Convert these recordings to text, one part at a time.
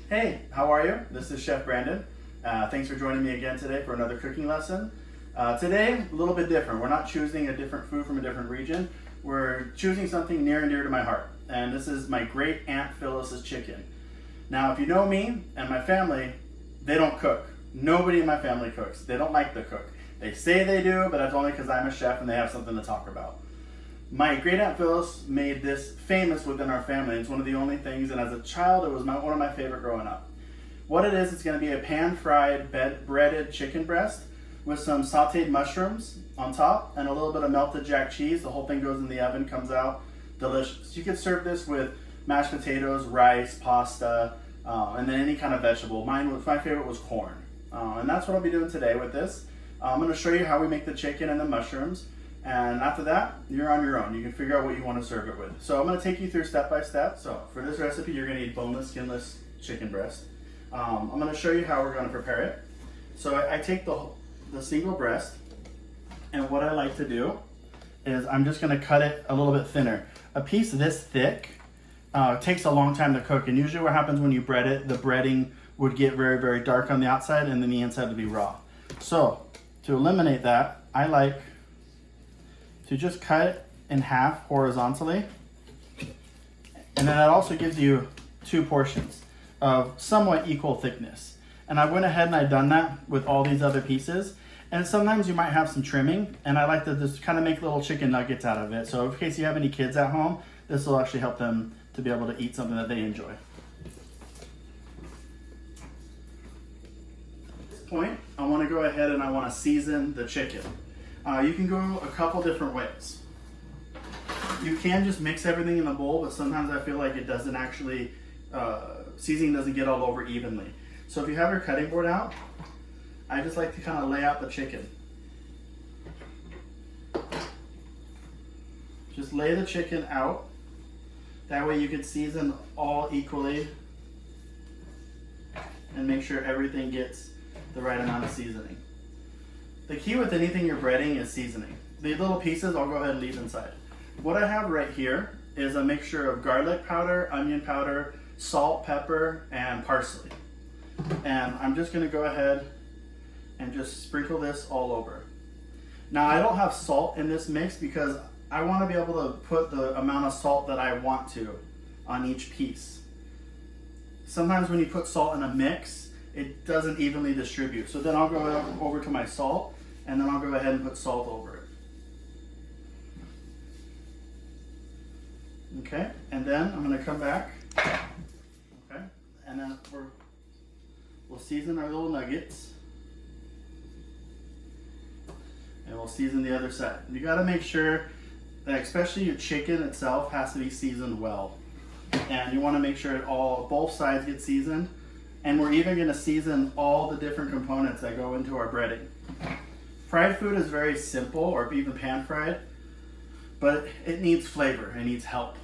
Hey, how are you? This is Chef Brandon. Thanks for joining me again today for another cooking lesson. Today, a little bit different. We're not choosing a different food from a different region. We're choosing something near and dear to my heart. And this is my great aunt Phyllis's chicken. Now, if you know me and my family, they don't cook. Nobody in my family cooks. They don't like to cook. They say they do, but that's only because I'm a chef and they have something to talk about. My great aunt Phyllis made this famous within our family. It's one of the only things, and as a child, it was one of my favorite growing up. What it is, it's going to be a pan-fried, breaded chicken breast with some sauteed mushrooms on top and a little bit of melted jack cheese. The whole thing goes in the oven, comes out delicious. You could serve this with mashed potatoes, rice, pasta, and then any kind of vegetable. My favorite was corn. And that's what I'll be doing today with this. I'm going to show you how we make the chicken and the mushrooms. And after that, you're on your own. You can figure out what you want to serve it with. So I'm going to take you through step by step. So for this recipe, you're going to need boneless, skinless chicken breast. I'm going to show you how we're going to prepare it. So I take the single breast, and what I like to do is I'm just going to cut it a little bit thinner. A piece this thick takes a long time to cook, and usually what happens when you bread it, the breading would get very, very dark on the outside, and then the inside would be raw. So to eliminate that, I like to just cut it in half horizontally. And then that also gives you two portions of somewhat equal thickness. And I went ahead and I've done that with all these other pieces. And sometimes you might have some trimming, and I like to just kind of make little chicken nuggets out of it. So in case you have any kids at home, this will actually help them to be able to eat something that they enjoy. At this point, I want to go ahead and I want to season the chicken. You can go a couple different ways. You can just mix everything in a bowl, but sometimes I feel like it doesn't actually, seasoning doesn't get all over evenly. So if you have your cutting board out, I just like to kind of lay out the chicken. Just lay the chicken out. That way you can season all equally and make sure everything gets the right amount of seasoning. The key with anything you're breading is seasoning. The little pieces I'll go ahead and leave inside. What I have right here is a mixture of garlic powder, onion powder, salt, pepper, and parsley. And I'm just gonna go ahead and just sprinkle this all over. Now I don't have salt in this mix because I wanna be able to put the amount of salt that I want to on each piece. Sometimes when you put salt in a mix, it doesn't evenly distribute. So then I'll go over to my salt, and then I'll go ahead and put salt over it. Okay, and then I'm gonna come back, okay, and then we'll season our little nuggets, and we'll season the other side. You gotta make sure that especially your chicken itself has to be seasoned well. And you wanna make sure both sides get seasoned. And we're even gonna season all the different components that go into our breading. Fried food is very simple, or even pan fried, but it needs flavor, it needs help.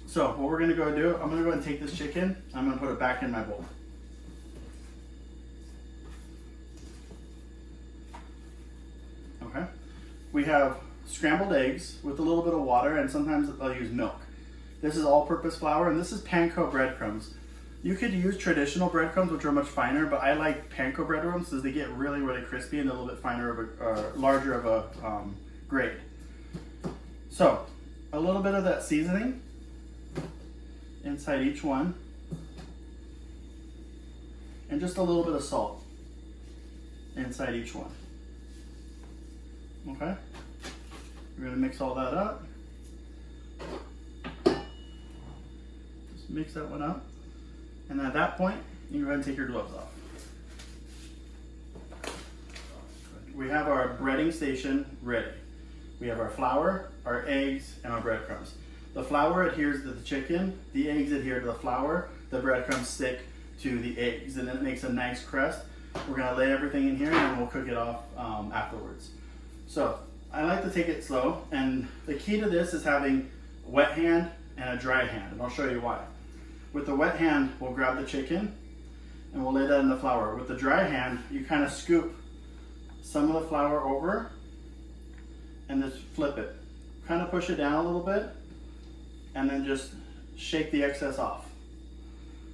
So what we're gonna go do, I'm gonna go ahead and take this chicken, I'm gonna put it back in my bowl. Okay, we have scrambled eggs with a little bit of water, and sometimes I'll use milk. This is all-purpose flour, and this is panko breadcrumbs. You could use traditional breadcrumbs, which are much finer, but I like panko breadcrumbs because they get really, really crispy and a little bit finer larger of a grade. So, a little bit of that seasoning inside each one, and just a little bit of salt inside each one. Okay? We're gonna mix all that up. Just mix that one up. And at that point, you go ahead and take your gloves off. We have our breading station ready. We have our flour, our eggs, and our breadcrumbs. The flour adheres to the chicken, the eggs adhere to the flour, the breadcrumbs stick to the eggs, and then it makes a nice crust. We're gonna lay everything in here and then we'll cook it off afterwards. So, I like to take it slow, and the key to this is having a wet hand and a dry hand, and I'll show you why. With the wet hand, we'll grab the chicken and we'll lay that in the flour. With the dry hand, you kind of scoop some of the flour over and just flip it. Kind of push it down a little bit and then just shake the excess off.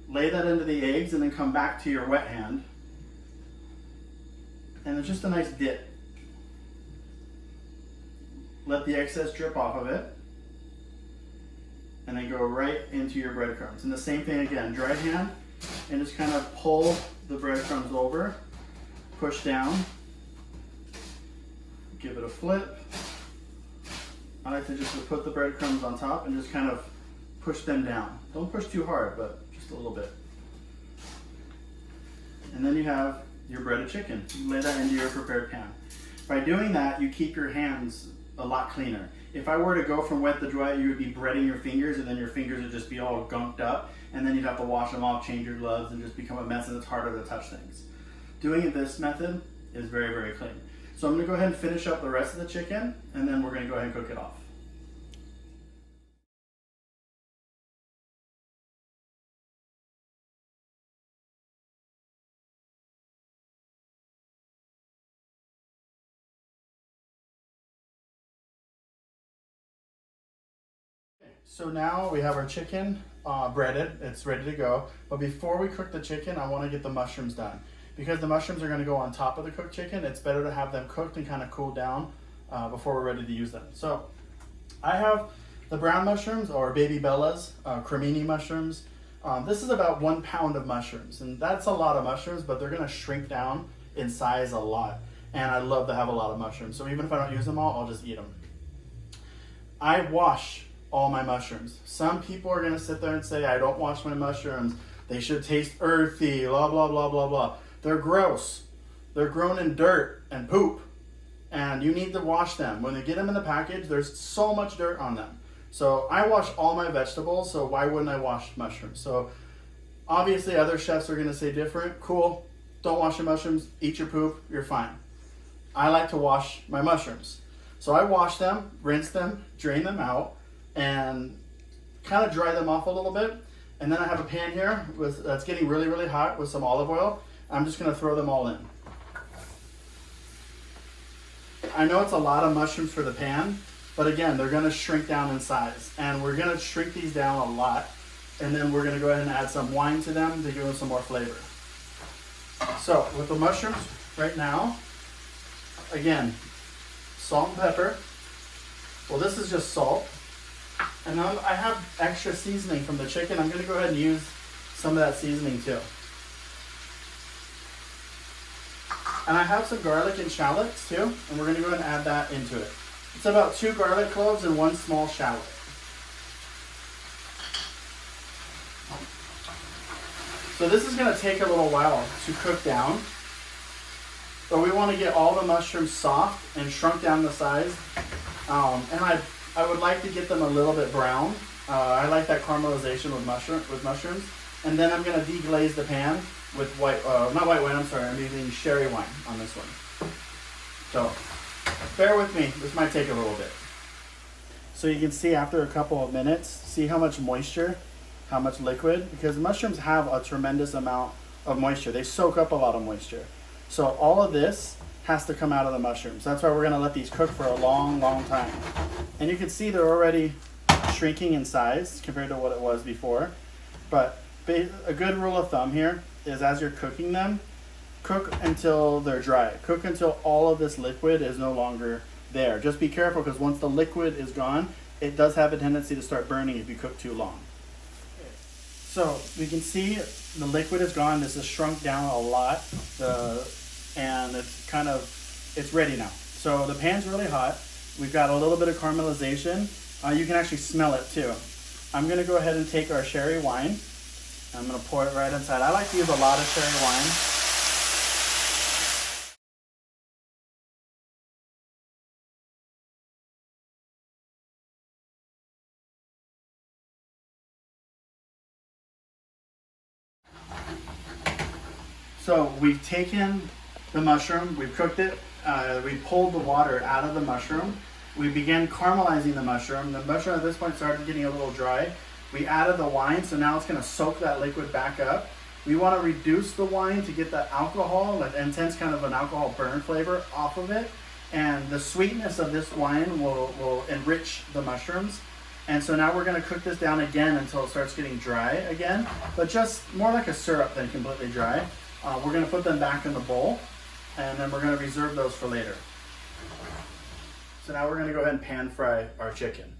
lay that into the eggs and then come back to your wet hand. And it's just a nice dip. Let the excess drip off of it. And then go right into your breadcrumbs. And the same thing again, dry hand, and just kind of pull the breadcrumbs over, push down, give it a flip. I like to just put the breadcrumbs on top and just kind of push them down. Don't push too hard, but just a little bit. And then you have your breaded chicken. You lay that into your prepared pan. By doing that, you keep your hands a lot cleaner. If I were to go from wet to dry, you would be breading your fingers, and then your fingers would just be all gunked up, and then you'd have to wash them off, change your gloves, and just become a mess, and it's harder to touch things. Doing it this method is very, very clean. So I'm gonna go ahead and finish up the rest of the chicken, and then we're gonna go ahead and cook it off. So now we have our chicken breaded, it's ready to go. But before we cook the chicken, I wanna get the mushrooms done. Because the mushrooms are gonna go on top of the cooked chicken, it's better to have them cooked and kind of cool down before we're ready to use them. So I have the brown mushrooms, or baby bellas, cremini mushrooms. This is about 1 pound of mushrooms, and that's a lot of mushrooms, but they're gonna shrink down in size a lot. And I love to have a lot of mushrooms, so even if I don't use them all, I'll just eat them. I wash all my mushrooms. Some people are gonna sit there and say, I don't wash my mushrooms, they should taste earthy, blah, blah, blah, blah, blah. They're gross. They're grown in dirt and poop, and you need to wash them. When they get them in the package, there's so much dirt on them. So I wash all my vegetables, so why wouldn't I wash mushrooms? So obviously other chefs are gonna say different. Cool, don't wash your mushrooms, eat your poop, you're fine. I like to wash my mushrooms. So I wash them, rinse them, drain them out, and kind of dry them off a little bit. And then I have a pan here that's getting really, really hot with some olive oil. I'm just gonna throw them all in. I know it's a lot of mushrooms for the pan, but again, they're gonna shrink down in size. And we're gonna shrink these down a lot. And then we're gonna go ahead and add some wine to them to give them some more flavor. So with the mushrooms right now, again, salt and pepper. Well, this is just salt. And I have extra seasoning from the chicken. I'm gonna go ahead and use some of that seasoning too. And I have some garlic and shallots too, and we're gonna go ahead and add that into it. It's about 2 garlic cloves and 1 small shallot. So this is gonna take a little while to cook down, but we wanna get all the mushrooms soft and shrunk down the size. And I would like to get them a little bit brown. I like that caramelization with mushrooms. And then I'm gonna deglaze the pan with not white wine, I'm sorry, I'm using sherry wine on this one. So, bear with me, this might take a little bit. So you can see after a couple of minutes, see how much moisture, how much liquid, because mushrooms have a tremendous amount of moisture. They soak up a lot of moisture. So all of this has to come out of the mushrooms. That's why we're gonna let these cook for a long, long time. And you can see they're already shrinking in size compared to what it was before. But a good rule of thumb here is as you're cooking them, cook until they're dry. Cook until all of this liquid is no longer there. Just be careful, because once the liquid is gone, it does have a tendency to start burning if you cook too long. So we can see the liquid is gone. This has shrunk down a lot. And it's ready now. So the pan's really hot. We've got a little bit of caramelization. You can actually smell it too. I'm gonna go ahead and take our sherry wine. I'm gonna pour it right inside. I like to use a lot of sherry wine. So we've taken the mushroom, we've cooked it, we pulled the water out of the mushroom. We began caramelizing the mushroom. The mushroom at this point started getting a little dry. We added the wine, so now it's gonna soak that liquid back up. We wanna reduce the wine to get the alcohol, like intense kind of an alcohol burn flavor off of it. And the sweetness of this wine will enrich the mushrooms. And so now we're gonna cook this down again until it starts getting dry again, but just more like a syrup than completely dry. We're gonna put them back in the bowl, and then we're gonna reserve those for later. So now we're gonna go ahead and pan fry our chicken.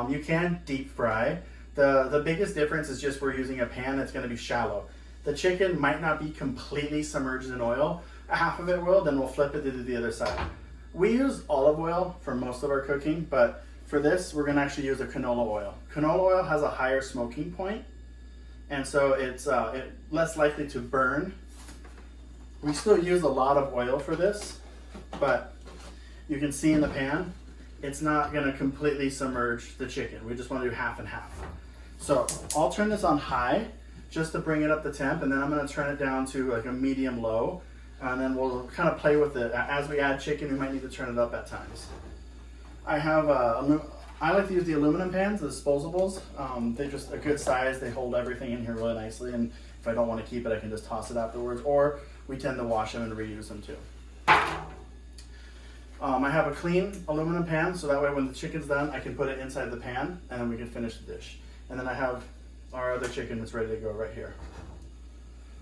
You can deep fry. The biggest difference is just we're using a pan that's gonna be shallow. The chicken might not be completely submerged in oil. Half of it will, then we'll flip it to the other side. We use olive oil for most of our cooking, but for this, we're gonna actually use a canola oil. Canola oil has a higher smoking point, and so it's less likely to burn. We still use a lot of oil for this, but you can see in the pan, it's not gonna completely submerge the chicken. We just wanna do half and half. So I'll turn this on high just to bring it up the temp, and then I'm gonna turn it down to like a medium low, and then we'll kind of play with it. As we add chicken, we might need to turn it up at times. I like to use the aluminum pans, the disposables. They're just a good size. They hold everything in here really nicely, and if I don't want to keep it, I can just toss it afterwards, or we tend to wash them and reuse them too. I have a clean aluminum pan, so that way when the chicken's done, I can put it inside the pan, and then we can finish the dish. And then I have our other chicken that's ready to go right here.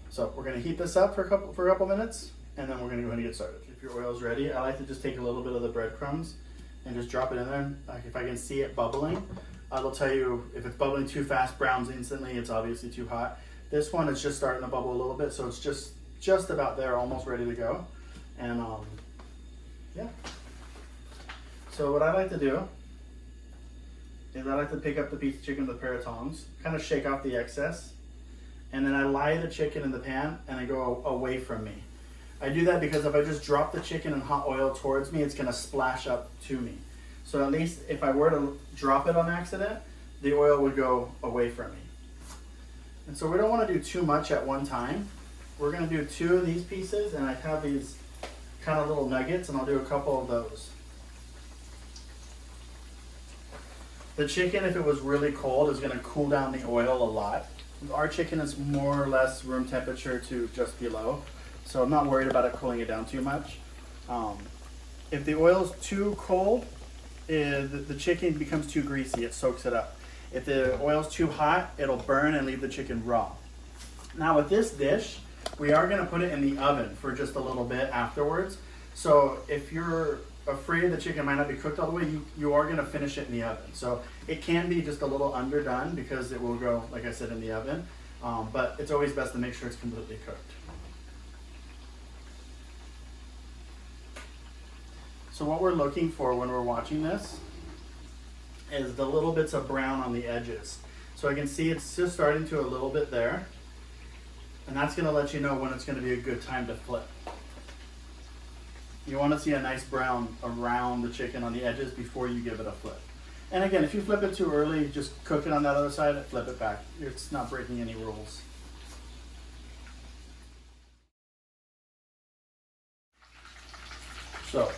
So we're gonna heat this up for a couple minutes, and then we're gonna go ahead and get started. If your oil's ready, I like to just take a little bit of the breadcrumbs and just drop it in there. Like if I can see it bubbling, it'll tell you if it's bubbling too fast, browns instantly, it's obviously too hot. This one is just starting to bubble a little bit, so it's just about there, almost ready to go. And yeah. So what I like to do is I like to pick up the piece of chicken with a pair of tongs, kind of shake off the excess, and then I lie the chicken in the pan and I go away from me. I do that because if I just drop the chicken in hot oil towards me, it's gonna splash up to me. So at least if I were to drop it on accident, the oil would go away from me. And so we don't wanna do too much at one time. We're gonna do 2 of these pieces, and I have these kind of little nuggets, and I'll do a couple of those. The chicken, if it was really cold, is gonna cool down the oil a lot. Our chicken is more or less room temperature to just below, so I'm not worried about it cooling it down too much. If the oil's too cold, the chicken becomes too greasy, it soaks it up. If the oil's too hot, it'll burn and leave the chicken raw. Now with this dish, we are gonna put it in the oven for just a little bit afterwards. So if you're afraid the chicken might not be cooked all the way, you are gonna finish it in the oven. So it can be just a little underdone because it will go, like I said, in the oven. But it's always best to make sure it's completely cooked. So what we're looking for when we're watching this is the little bits of brown on the edges. So I can see it's just starting to a little bit there. And that's gonna let you know when it's gonna be a good time to flip. You wanna see a nice brown around the chicken on the edges before you give it a flip. And again, if you flip it too early, just cook it on that other side and flip it back. It's not breaking any rules. So,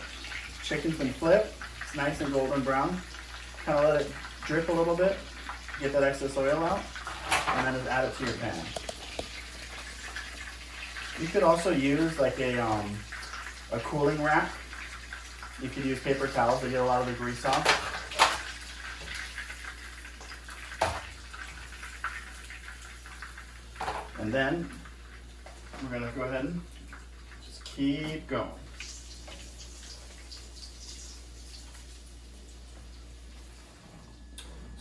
chicken's been flipped. It's nice and golden brown. Kind of let it drip a little bit, get that excess oil out, and then just add it to your pan. You could also use like a cooling rack. You could use paper towels to get a lot of the grease off. And then we're gonna go ahead and just keep going.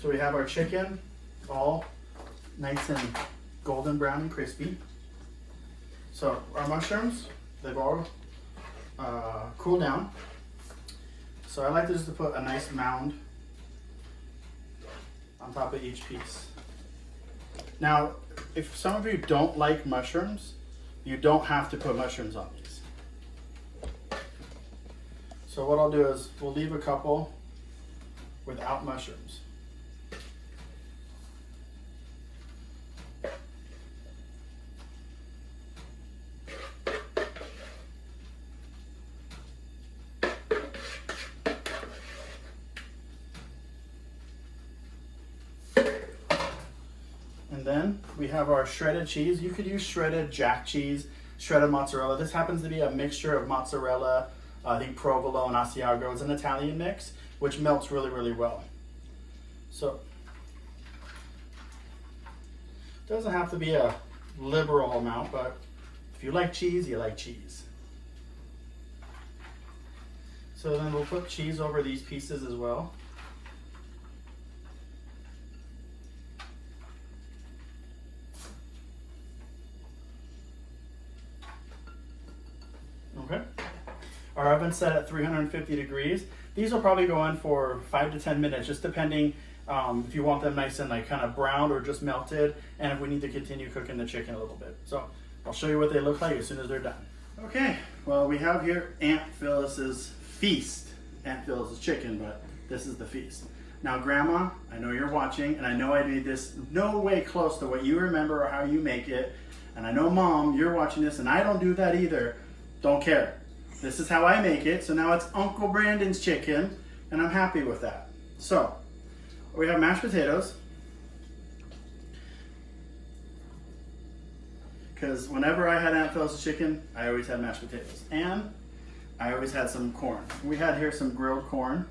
So we have our chicken all nice and golden brown and crispy. So our mushrooms, they've all cooled down. So I like just to put a nice mound on top of each piece. Now, if some of you don't like mushrooms, you don't have to put mushrooms on these. So what I'll do is we'll leave a couple without mushrooms. And then we have our shredded cheese. You could use shredded jack cheese, shredded mozzarella. This happens to be a mixture of mozzarella, I think provolone, Asiago. It's an Italian mix, which melts really, really well. So it doesn't have to be a liberal amount, but if you like cheese, you like cheese. So then we'll put cheese over these pieces as well. Okay. Our oven's set at 350 degrees. These will probably go on for 5 to 10 minutes, just depending if you want them nice and like kind of browned or just melted, and if we need to continue cooking the chicken a little bit. So I'll show you what they look like as soon as they're done. Okay, well we have here Aunt Phyllis's feast. Aunt Phyllis's chicken, but this is the feast. Now Grandma, I know you're watching, and I know I made this no way close to what you remember or how you make it. And I know Mom, you're watching this, and I don't do that either. Don't care. This is how I make it. So now it's Uncle Brandon's chicken, and I'm happy with that. So we have mashed potatoes, because whenever I had Aunt Phyllis's chicken, I always had mashed potatoes, and I always had some corn. We had here some grilled corn.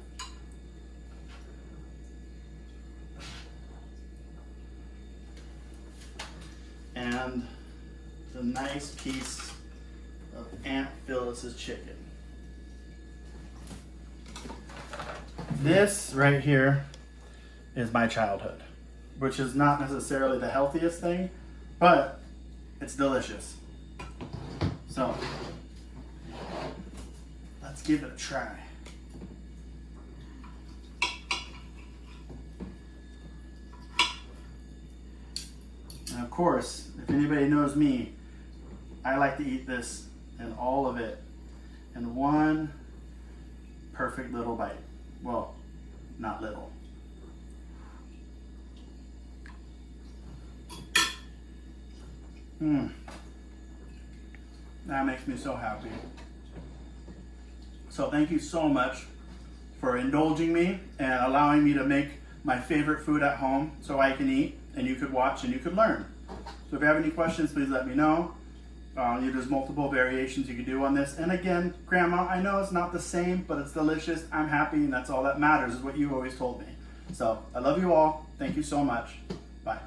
And the nice piece of Aunt Phyllis's chicken. This right here is my childhood, which is not necessarily the healthiest thing, but it's delicious. So let's give it a try. And of course, if anybody knows me, I like to eat this and all of it in one perfect little bite. Well, not little. That makes me so happy. So thank you so much for indulging me and allowing me to make my favorite food at home so I can eat and you could watch and you could learn. So if you have any questions, please let me know. There's multiple variations you can do on this. And again, Grandma, I know it's not the same, but it's delicious. I'm happy, and that's all that matters, is what you always told me. So I love you all. Thank you so much. Bye.